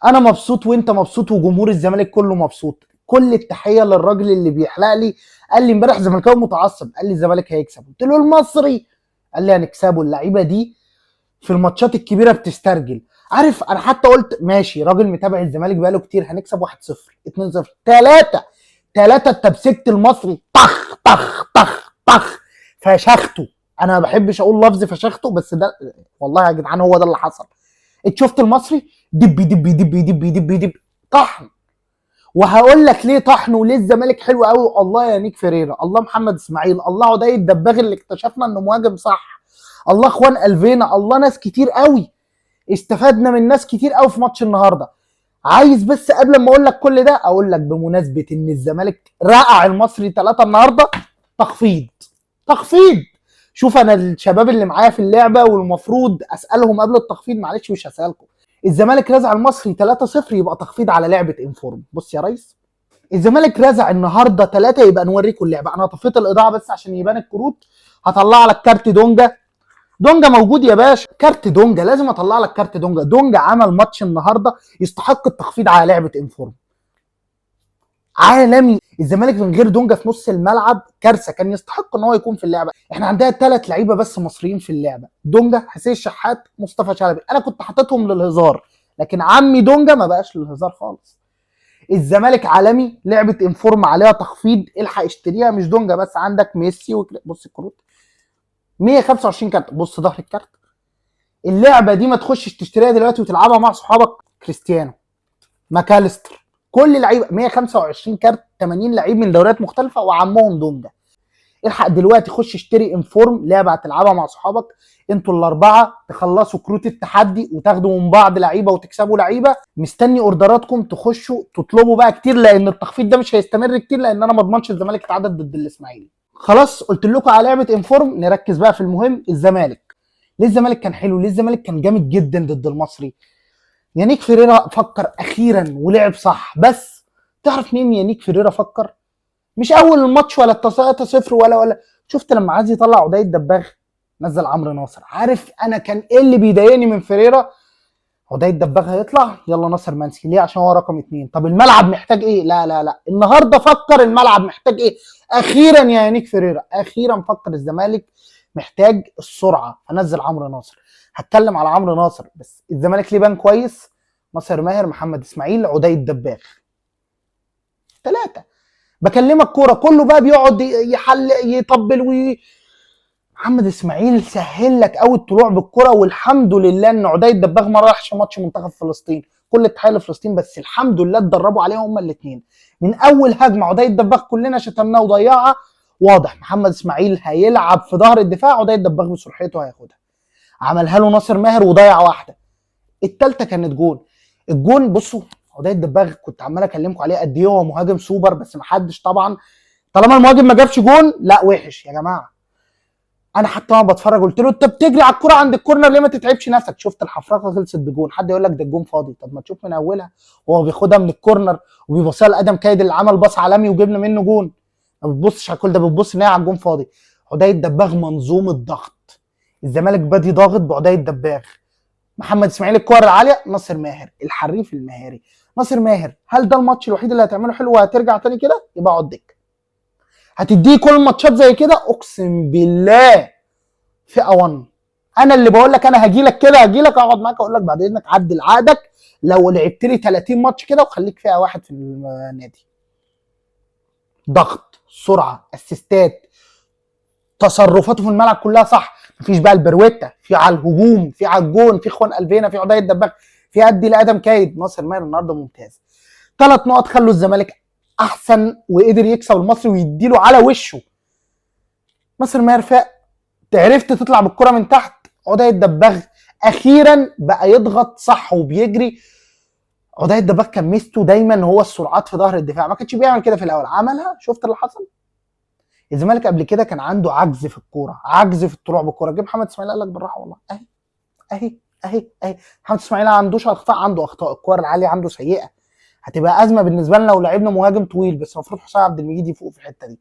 انا مبسوط وانت مبسوط وجمهور الزمالك كله مبسوط. كل التحيه للراجل اللي بيحلق لي. قال لي امبارح زملكاوي متعصب، قال لي الزمالك هيكسب، قلت له المصري. قال لي هنكسبه. اللعيبه دي في الماتشات الكبيره بتسترجل. عارف، انا حتى قلت ماشي، راجل متابع الزمالك بقاله كتير، هنكسب 1-0 2-0 3 انت مسكت المصري طخ طخ طخ طخ فشخته. انا ما بحبش اقول لفظ فشخته، بس ده والله يا جدعان هو ده اللي حصل. انت شفت المصري دب دب دب دب دب دب طحن. وهقول لك ليه طحن وليه الزمالك حلو قوي. الله يا نيك فيريرا، الله محمد اسماعيل، الله عدي الدباغ اللي اكتشفنا انه مهاجم صح، الله اخوان الفينا، الله ناس كتير قوي. استفدنا من ناس كتير قوي في ماتش النهارده. عايز بس قبل ما اقول لك كل ده اقول لك بمناسبه ان الزمالك رقع المصري 3 النهارده، تخفيض تخفيض. شوف انا الشباب اللي معايا في اللعبه والمفروض اسالهم قبل التخفيض، معلش مش هسالكم. الزمالك رزع المصري 3-0 يبقى تخفيض على لعبه انفورم. بص يا ريس، الزمالك رزع النهارده 3 يبقى نوريكم اللعبه. انا طفيت الاضاءه بس عشان يبان الكروت. هطلع لك كارت دونجا. دونجا موجود يا باشا، كارت دونجا لازم اطلع لك كارت دونجا. دونجا عمل ماتش النهارده يستحق التخفيض على لعبه انفورم. عالمي. الزمالك من غير دونجا في نص الملعب كارثه، كان يستحق ان هو يكون في اللعبه. احنا عندنا 3 لعيبه بس مصريين في اللعبه، دونجا، حسين الشحات، مصطفى شلبي. انا كنت حاططهم للهزار، لكن عمي دونجا ما بقاش للهزار خالص. الزمالك عالمي، لعبه انفورم عليها تخفيض، الحق اشتريها. مش دونجا بس، عندك ميسي بص الكروت 125 كارت. بص ظهر الكارت. اللعبه دي ما تخشش تشتريها دلوقتي وتلعبها مع صحابك. كريستيانو، ماكاليستر، كل لعيبه 125 كارت، 80 لعيب من دوريات مختلفه وعمهم دونجا. الحق دلوقتي خش اشتري انفورم، لعبه هتلعبها مع صحابك انتوا الاربعه، تخلصوا كروت التحدي وتاخدوا من بعض لعيبه وتكسبوا لعيبه. مستني اوردراتكم تخشوا تطلبوا بقى كتير، لان التخفيض ده مش هيستمر كتير، لان انا ما اضمنش الزمالك يتعادل ضد الاسماعيلي. خلاص قلت لكم على لعبه انفورم، نركز بقى في المهم. الزمالك ليه الزمالك كان حلو، ليه الزمالك كان جامد جدا ضد المصري. يانيك فيريرا فكر اخيرا ولعب صح. بس تعرف مين يانيك فيريرا فكر؟ مش اول الماتش ولا 3-0 ولا شفت لما عايز يطلع عدي الدباغ نزل عمرو ناصر. عارف انا كان ايه اللي بيضايقني من فيريرا؟ عدي الدباغ هيطلع يلا ناصر منسي ليه؟ عشان هو رقم 2. طب الملعب محتاج ايه؟ لا لا لا، النهارده فكر الملعب محتاج ايه. اخيرا يا يانيك فيريرا، اخيرا فكر الزمالك محتاج السرعه، فنزل عمرو ناصر. هتكلم على عمرو ناصر، بس الزمالك ليه بان كويس؟ ناصر ماهر، محمد اسماعيل، عدي الدباغ، 3. بكلمك كوره، كله بقى بيقعد يحل يطبل محمد اسماعيل سهل لك قوي الطلوع بالكره. والحمد لله ان عدي الدباغ ما راحش ماتش منتخب فلسطين. كل التحيه لفلسطين، بس الحمد لله اتدربوا عليهم هما الاثنين. من اول هجمه عدي الدباغ كلنا شتمناه وضيعها. واضح محمد اسماعيل هيلعب في ظهر الدفاع، عدي الدباغ بسرعته هياخدها. عملها له ناصر ماهر وضيع واحده. الثالثه كانت جون. الجون بصوا، عدي الدباغ كنت عمال اكلمكم عليه قد ايه هو مهاجم سوبر، بس ما حدش طبعا طالما المهاجم ما جابش جون لا وحش يا جماعه. انا حتى وانا بتفرج قلت له انت بتجري على الكوره عند الكورنر ليه؟ ما تتعبش نفسك. شفت الحفرقه خلصت بجون. حد يقول لك ده الجون فاضي، طب ما تشوف من اولها. هو بياخدها من الكورنر وبيبصها لادم كايد اللي عمل باص عالمي وجبنا منه جون. ما بتبصش على كل ده، بتبص ان هي على الجون فاضي. عدي الدباغ منظومه ضغط. الزمالك بادي ضاغط بعدي الدباغ. محمد اسماعيل الكور العاليه، ناصر ماهر الحريف المهاري. ناصر ماهر، هل ده الماتش الوحيد اللي هتعمله حلو وهترجع تاني كده؟ يبقى اقعد دكه. هتديه كل الماتشات زي كده؟ اقسم بالله فئه 1. انا اللي بقول لك انا هاجي لك كده، هاجي لك اقعد معاك اقول لك بعد اذنك عدل عقدك لو لعبت لي 30 ماتش كده وخليك فئه 1 في النادي. ضغط، سرعه، اسيستات، تصرفاته في الملعب كلها صح. مفيش بقى البرويتا في على الهجوم، في على الجون، في اخوان الفينا، في عدي الدباغ، في ادي لادم كايد. ناصر ماهر النهارده ممتاز. 3 نقط خلوا الزمالك احسن وقدر يكسب المصري ويديله على وشه. ناصر ماهر فاق، عرفت تطلع بالكره من تحت. عدي الدباغ اخيرا بقى يضغط صح وبيجري. عدي الدباغ كان ميزته دايما هو السرعات في ظهر الدفاع، ما كانش بيعمل كده في الاول، عملها. شفت اللي حصل؟ الزمالك قبل كده كان عنده عجز في الكوره، عجز في الطلوع بالكوره. جه محمد اسماعيل قال لك بالراحه والله، اهي محمد اسماعيل ما عندوش اخطاء، عنده اخطاء. الكوره العاليه عنده سيئه. هتبقى ازمه بالنسبه لنا لو لعبنا مهاجم طويل، بس المفروض حسام عبد المجيد يفوق في الحته دي.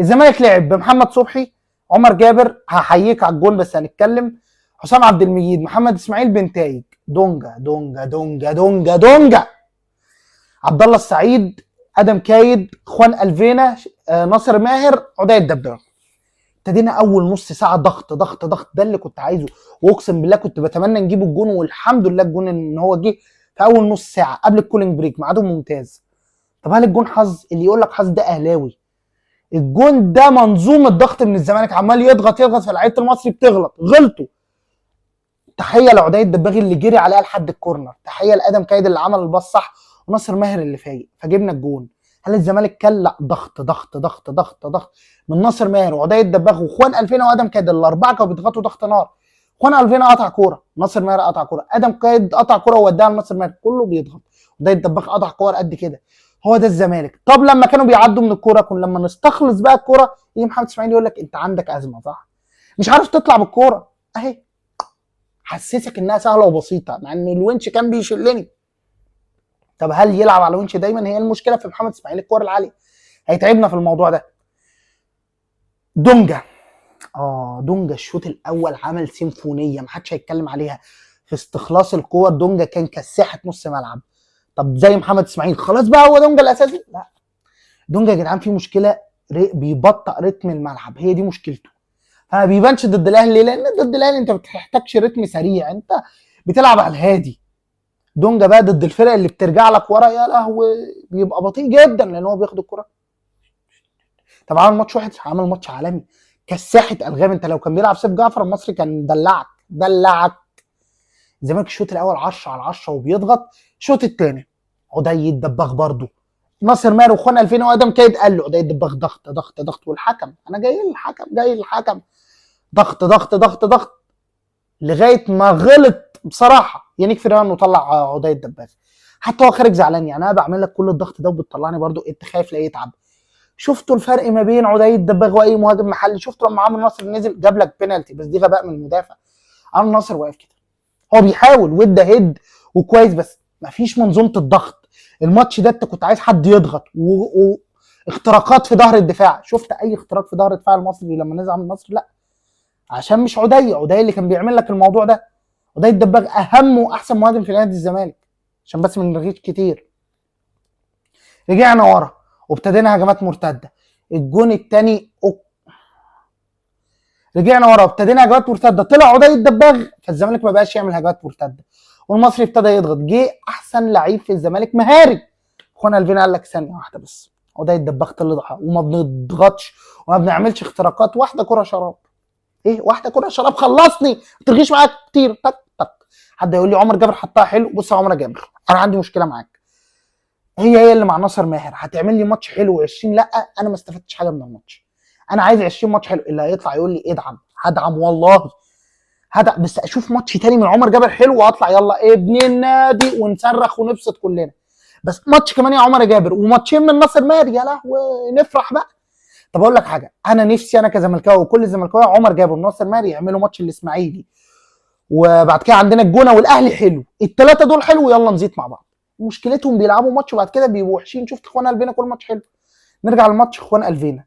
الزمالك لعب بمحمد صبحي، عمر جابر، هحييك على الجول بس هنتكلم، حسام عبد المجيد، محمد اسماعيل، بنتايج. دونجا دونجا دونجا دونجا دونجا، عبد الله السعيد، ادم كايد، خوان الفينا، ناصر ماهر، عدي الدباغ. ابتدينا اول نص ساعه ضغط ضغط ضغط، ده اللي كنت عايزه، واقسم بالله كنت بتمنى نجيب الجون، والحمد لله الجون ان هو جه في اول نص ساعه قبل الكولينج بريك، ميعاده ممتاز. طب هل الجون حظ؟ اللي يقول لك حظ ده اهلاوي. الجون ده منظومه ضغط من الزمالك، عمال يضغط يضغط، فلعيبه المصري بتغلط، غلطوا. تحيه لعدي الدباغي اللي جري عليها لحد الكورنر، تحيه لادم كايد اللي عمل الباص صح، وناصر ماهر اللي فايق، فجبنا الجون. هل الزمالك كان؟ لا، ضغط ضغط ضغط ضغط ضغط من ناصر ماهر وعدي الدباغ وخوان الفينا وادم كايد، الاربعه كانوا بيضغطوا ضغط نار. خوان الفينا قطع كوره، ناصر ماهر قطع كوره، ادم كايد قطع كوره ووداها لناصر ماهر، كله بيضغط. عدي الدباغ قطع كور قد كده. هو ده الزمالك. طب لما كانوا بيعدوا من الكوره، كنا لما نستخلص بقى الكوره، يجي محمد اسماعيل يقول لك انت عندك ازمه، صح؟ مش عارف تطلع بالكوره اهي، حسسك انها سهله وبسيطه، مع ان الونش كان بيشلني. طب هل يلعب على الونش دايما؟ هي المشكله في محمد اسماعيل الكور العاليه، هيتعبنا في الموضوع ده. دونجا، دونجا الشوط الاول عمل سيمفونيه محدش هيتكلم عليها في استخلاص الكور. دونجا كان كساحه نص ملعب. طب زي محمد اسماعيل خلاص بقى هو دونجا الاساسي؟ لا، دونجا يا جدعان فيه مشكله، بيبطئ رتم الملعب، هي دي مشكلته. فما بيبانش ضد الاهلي، لان ضد الاهلي انت ما بتحتاجش رتم سريع، انت بتلعب على الهادي. دونجا بقى ضد الفرق اللي بترجع لك ورا، يا لهوي، بيبقى بطيء جدا لان هو بياخد الكره. طب عمل ماتش واحد؟ عمل ماتش عالمي، كساحه الغام. انت لو كان بيلعب سيف جعفر المصري كان دلعك. الزمالك الشوط الاول 10 على 10 وبيضغط. الشوط الثاني عدي الدباغ برضه، ناصر ماهر وخوان 2000 وادم كايد، قال له عدي الدباغ ضغط ضغط ضغط، والحكم انا جاي الحكم ضغط ضغط ضغط ضغط، لغايه ما غلط بصراحه. يعني يكفي انه طلع عدي الدباغ، حتى هو خارج زعلان. يعني انا بعمل لك كل الضغط ده وبتطلعني برضو، انت خايف لا يتعب. شفتوا الفرق ما بين عدي الدباغ واي مهاجم محلي؟ شفتوا لما عمرو ناصر نزل جاب لك بينالتي، بس دي غباء من المدافع. عمرو ناصر واقف كده، هو بيحاول وده هيد وكويس، بس مفيش منظومه الضغط. الماتش ده انت كنت عايز حد يضغط واختراقات في ظهر الدفاع. شفت اي اختراق في ظهر الدفاع المصري لما نزل عمرو ناصر؟ لا، عشان مش عدي اللي كان بيعمل لك الموضوع ده. عدي الدباغ اهم واحسن مهاجم في نادي الزمالك، عشان بس ما نرغيش كتير. رجعنا ورا وابتدينا هجمات مرتده. الجون الثاني رجعنا ورا وابتدينا هجمات مرتده، طلع عدي الدباغ، فالزمالك ما بقاش يعمل هجمات مرتده، والمصري ابتدى يضغط. جه احسن لعيب في الزمالك مهاري، اخونا الفينا قال لك ثانيه واحده بس، عدي الدباغ طلع وما بنضغطش وما بنعملش اختراقات. واحده كره شراب، ايه واحده كره شراب خلصني، ما ترغيش معاك كتير. تك تك. حد يقول لي عمر جابر حطها حلو؟ بص يا عمر جابر، انا عندي مشكله معاك، هي اللي مع ناصر ماهر. هتعمل لي ماتش حلو 20؟ لا، انا ما استفدتش حاجه من الماتش. انا عايز 20 ماتش حلو. اللي هيطلع يقول لي ادعم، هدعم والله، هدعم، بس اشوف ماتش تاني من عمر جابر حلو واطلع يلا ابن النادي ونصرخ ونبسط كلنا. بس ماتش كمان يا عمر جابر وماتشين من ناصر ماهر، يا لهوي نفرح بقى. طب اقول لك حاجه، انا نفسي انا كزملكاوي وكل الزملكاويه عمر جابر وناصر ماهر يعملوا ماتش الاسماعيلي، وبعد كده عندنا الجونه والاهلي حلو، الثلاثه دول حلو، يلا نزيد مع بعض. مشكلتهم بيلعبوا ماتش وبعد كده بيبقوا وحشين. شفت اخوان الفينا كل ماتش حلو. نرجع للماتش اخوان الفينا،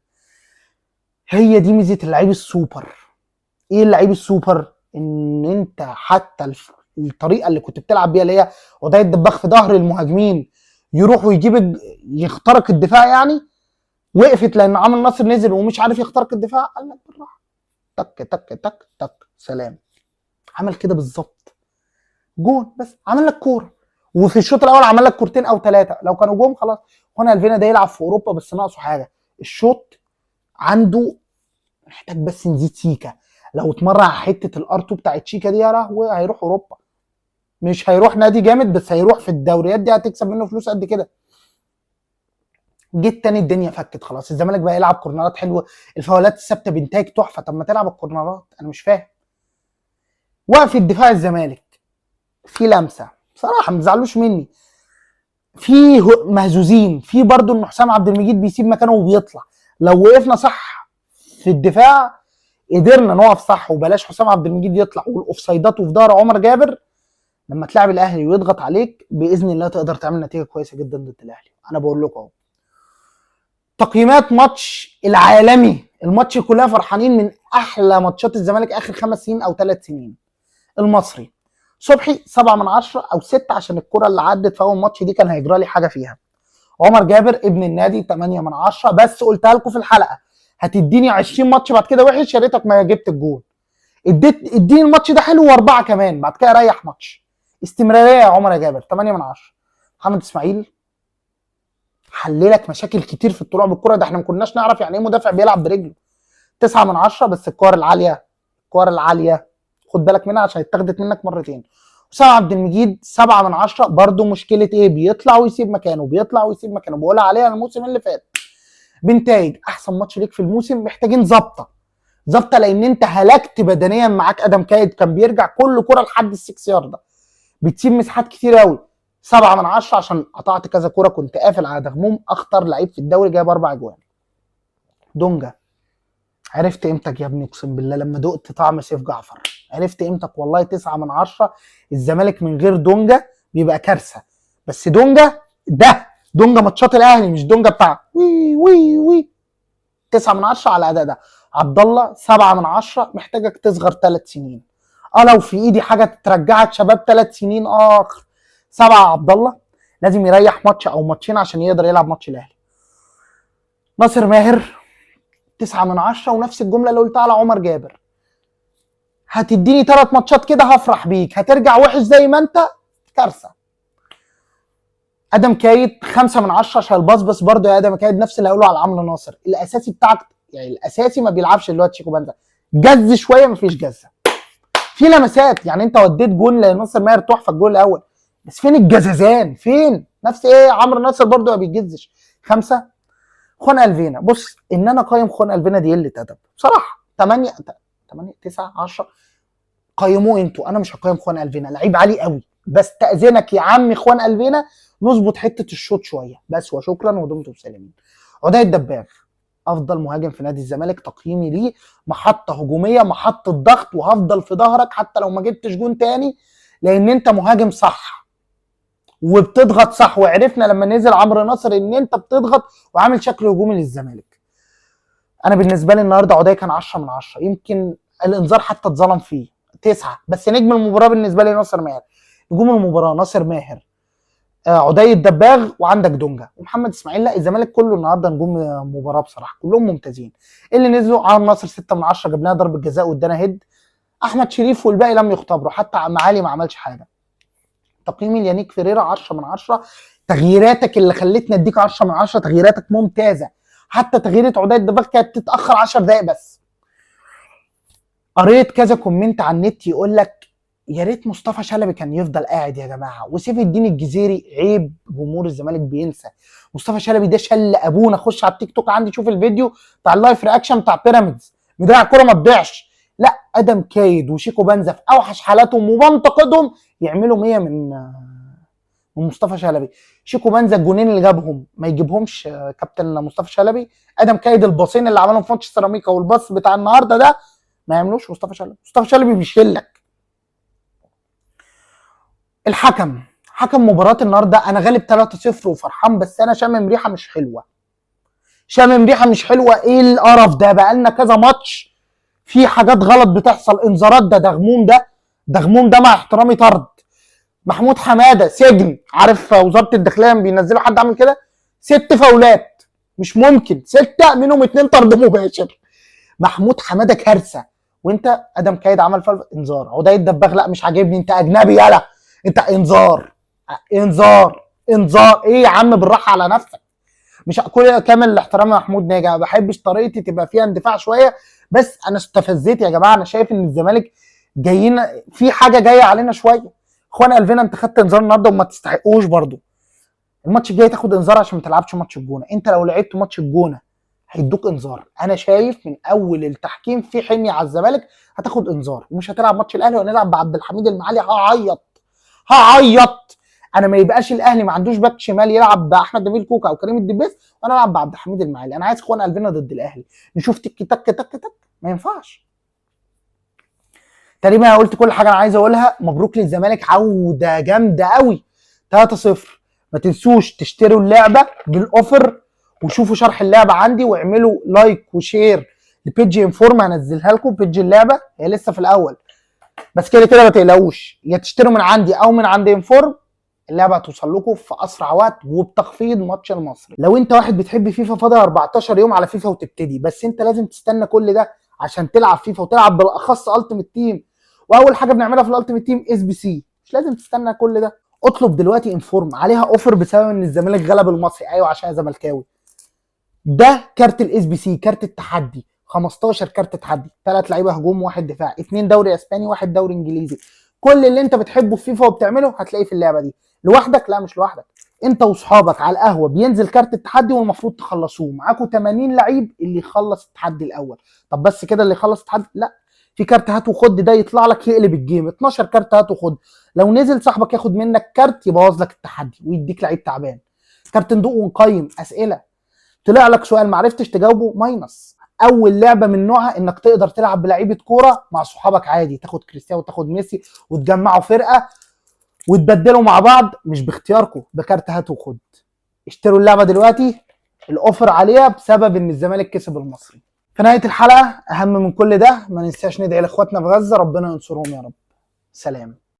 هي دي ميزه اللعيب السوبر. ايه اللعيب السوبر؟ ان انت حتى الطريقه اللي كنت بتلعب بيها، اللي هي عدي الدباغ في ظهر المهاجمين يروح ويجيب يخترق الدفاع، يعني وقفت لان عامل ناصر نزل ومش عارف يخترق الدفاع، قال لك بالراحه، تك تك تك تك سلام. عمل كده بالظبط، جون، بس عمل لك كوره. وفي الشوط الاول عمل لك كورتين او ثلاثه، لو كانوا جون خلاص. هنا الفينا ده يلعب في اوروبا، بس ناقصه حاجه، الشوط عنده محتاج بس نزيد سيكا. لو اتمرن على حته الار2 بتاعت شيكا دي، يا لهوي هيروح اوروبا. مش هيروح نادي جامد، بس هيروح في الدوريات دي هتكسب منه فلوس قد كده. جيت تاني الدنيا فكت خلاص، الزمالك بقى يلعب كورنرات حلوه، الفاولات الثابته بنتاج تحفه. طب ما تلعب الكورنرات، انا مش فاهم. وقف الدفاع الزمالك في لمسه بصراحه، ما تزعلوش مني، في مهزوزين في برضو ان حسام عبد المجيد بيسيب مكانه وبيطلع. لو وقفنا صح في الدفاع قدرنا نقف صح وبلاش حسام عبد المجيد يطلع والاوفسايدات وفي ظهر عمر جابر، لما تلعب الاهلي ويضغط عليك باذن الله تقدر تعمل نتيجه كويسه جدا ضد الاهلي. انا بقول لكم اهو. تقييمات ماتش العالمي، الماتش كلها فرحانين من احلى ماتشات الزمالك اخر 5 سنين او 3 سنين. المصري صبحي 7 من 10 او 6 عشان الكره اللي عدت في اول ماتش دي كان هيجرى لي حاجه فيها. عمر جابر ابن النادي 8 من 10، بس قلتها لكم في الحلقه هتديني 20 ماتش بعد كده وحش يا ريتك ما جبت الجول. اديني الماتش ده حلو واربعه كمان بعد كده ريح ماتش. استمراريه يا عمر يا جابر 8 من 10. محمد اسماعيل حللك مشاكل كتير في الطلوع بالكره، ده احنا ما كناش نعرف يعني ايه مدافع بيلعب برجله. 9 من 10، بس الكور العاليه خد بالك منها عشان اتاخدت منك مرتين. حسام عبد المجيد 7 من 10، برضه مشكله ايه؟ بيطلع ويسيب مكانه، بقولها عليها الموسم اللي فات. بنتايج احسن ماتش ليك في الموسم، محتاجين ظبطه لان انت هلكت بدنيا. معاك ادم كايد كان بيرجع كل كره لحد ال6 يارده، بتسيب مساحات كتير قوي. 7 من 10 عشان قطعت كذا كوره، كنت قافل على دغموم اخطر لعيب في الدوري جايب 4 اجوان. دونجا عرفت قيمتك يا ابني، اقسم بالله لما دقت طعم سيف جعفر عرفت قيمتك والله. 9 من 10. الزمالك من غير دونجا بيبقى كارثه، بس دونجا ماتشات الاهلي مش دونجا بتاع وي وي وي. 9 من 10 على الاداء ده. عبد الله 7 من 10، محتاجك تصغر 3 سنين. لو في ايدي حاجه ترجعك شباب 3 سنين 7 عبد الله لازم يريح ماتش او ماتشين عشان يقدر يلعب ماتش الاهلي. ناصر ماهر 9 من 10، ونفس الجمله اللي قلتها على عمر جابر. هتديني 3 ماتشات كده هفرح بيك، هترجع وحش زي ما انت كارثه. ادم كايد 5 من 10 عشان الباص، بس برضه يا ادم كايد نفس اللي هقوله على عمرو ناصر. الاساسي بتاعك يعني الاساسي ما بيلعبش اللي هو تشيكو بنزا، جز شويه مفيش جزه، في لمسات يعني انت وديت جون لناصر ماهر تحفه الجول الاول، بس فين الجزازان؟ فين نفس ايه عمرو ناصر برضه ما بيجزش. 5 خوان الفينا. بص ان انا قايم خوان الفينا دي قله ادب بصراحه. 8 9 10 قيموه انتوا، انا مش هقيم خوان الفينا، لعيب عالي قوي، بس تاذنك يا عم خوان الفينا نظبط حته الشوط شويه بس، وشكرا ودمتم سالمين. عدي الدباغ افضل مهاجم في نادي الزمالك، تقييمي ليه محطه هجوميه، محطه ضغط، وهفضل في ظهرك حتى لو ما جبتش جون تاني، لان انت مهاجم صح وبتضغط صح، وعرفنا لما نزل عمرو ناصر ان انت بتضغط وعامل شكل هجومي للزمالك. انا بالنسبه لي النهارده عدي كان 10 من 10، يمكن الانذار حتى اتظلم فيه 9، بس نجم المباراه بالنسبه لي ناصر ماهر. نجوم المباراه ناصر ماهر، عدي الدباغ، وعندك دونجا ومحمد اسماعيل. لا الزمالك كله النهارده نجوم مباراه بصراحه، كلهم ممتازين. اللي نزلوا عام ناصر 6 من 10، جبناها ضربه جزاء وادانا هيد. احمد شريف والباقي لم يختبروا، حتى معالي ما عملش حاجه. تقييمي ليانيك فيريرا 10 من 10. تغييراتك اللي خلتني اديك 10 من 10، تغييراتك ممتازه، حتى تغييره عدي الدباغ كانت تتاخر 10 دقائق بس. قريت كذا كومنت على النت يقول لك يا ريت مصطفى شلبي كان يفضل قاعد يا جماعه، وسيف الدين الجزيري. عيب جمهور الزمالك بينسى مصطفى شلبي ده شل ابونا. خش على التيك توك عندي شوف الفيديو بتاع اللايف رياكشن بتاع بيراميدز، مدرع الكوره ما تضيعش. لا ادم كايد وشيكو بنزا في اوحش حالاتهم وبنتقدهم يعملوا 100 من مصطفى شلبي. شيكو بنزا الجونين اللي جابهم ما يجيبهمش كابتن مصطفى شلبي. ادم كايد الباصين اللي عملهم في ماتش سيراميكا والباص بتاع النهارده ده ما يعملوش مصطفى شلبي. مصطفى شلبي بيشلك. حكم مباراة النهارده انا غالب 3-0 وفرحان، بس انا شامم ريحه مش حلوه. ايه القرف ده؟ بقالنا كذا ماتش في حاجات غلط بتحصل، انذارات. ده دغموم ده مع احترامي طرد. محمود حماده سجن. عارف وزاره الداخليه بينزلوا حد عامل كده 6 فاولات، مش ممكن 6 منهم 2 طرد مباشر. محمود حماده كارثه. وانت ادم كايد عمل انذار. عدي الدباغ لا مش عاجبني، انت اجنبي يالا، انت انذار. ايه يا عم بالراحه على نفسك. مش كل كامل الاحترام يا محمود ناجي، ما بحبش طريقتي تبقى فيها اندفاع شويه، بس انا استفزيت يا جماعه. انا شايف ان الزمالك جايين في حاجه جايه علينا شويه. اخوان الفينا انت خدت انذار النهارده وما تستحقوش برضو. الماتش الجاي تاخد انذار عشان ما تلعبش ماتش الجونه. انت لو لعبت ماتش الجونه هيدوك انذار. انا شايف من اول التحكيم في حميه على الزمالك، هتاخد انذار ومش هتلعب ماتش الاهلي وهنلعب بعبد الحميد المعالي. هعيط. انا ما يبقاش الاهلي ما عندوش باك شمال يلعب باحمد نبيل كوكا او كريم الدبيس وانا العب بعبد الحميد المعالي. انا عايز اخوان الفينا ضد الاهلي نشوف تك تك تك تك، ما ينفعش. تقريبا انا قلت كل حاجه انا عايز اقولها. مبروك للزمالك، عوده جامده قوي 3-0. ما تنسوش تشتروا اللعبه بالاوفر، وشوفوا شرح اللعبه عندي، واعملوا لايك وشير لبيج انفورم هنزلها لكم. بيج اللعبه هي لسه في الاول، بس كده كده ما تقلقوش، يا تشتروا من عندي او من عند انفورم، اللعبه هتوصل لكم في اسرع وقت وبتخفيض ماتش المصري. لو انت واحد بتحب فيفا، فاضل 14 يوم على فيفا وتبتدي، بس انت لازم تستنى كل ده عشان تلعب فيفا وتلعب بالاخص التيمت تيم. واول حاجه بنعملها في الالتيمت تيم اس بي سي، مش لازم تستنى كل ده. اطلب دلوقتي انفورم، عليها اوفر بسبب ان الزمالك غلب المصري. ايوه عشان زملكاوي. ده كارت الاس بي سي، كارت التحدي، 15 كارت تحدي، 3 لعيبه هجوم، 1 دفاع، 2 دوري اسباني، 1 دوري انجليزي. كل اللي انت بتحبه في فيفا وبتعمله هتلاقيه في اللعبه دي. لوحدك؟ لا مش لوحدك، انت واصحابك على القهوه بينزل كارت التحدي والمفروض تخلصوه. معاكم 80 لعيب اللي يخلص التحدي الاول. طب بس كده اللي يخلص التحدي؟ لا، في كارت هات وخد ده يطلع لك يقلب الجيم. 12 كارت هات وخد، لو نزل صاحبك ياخد منك كارت يبوظ لك التحدي ويديك لعيب تعبان. كارت ندوق ونقيم، اسئله، طلع لك سؤال معرفتش تجاوبه ماينس. اول لعبه من نوعها انك تقدر تلعب بلعيبه كوره مع صحابك عادي، تاخد كريستيانو وتاخد ميسي وتجمعوا فرقه وتبدلوا مع بعض، مش باختياركم، بكارت هات وخد. اشتروا اللعبه دلوقتي، الاوفر عليها بسبب ان الزمالك كسب المصري. في نهايه الحلقه، اهم من كل ده ما ننساش ندعي لاخواتنا في غزه، ربنا ينصرهم يا رب. سلام.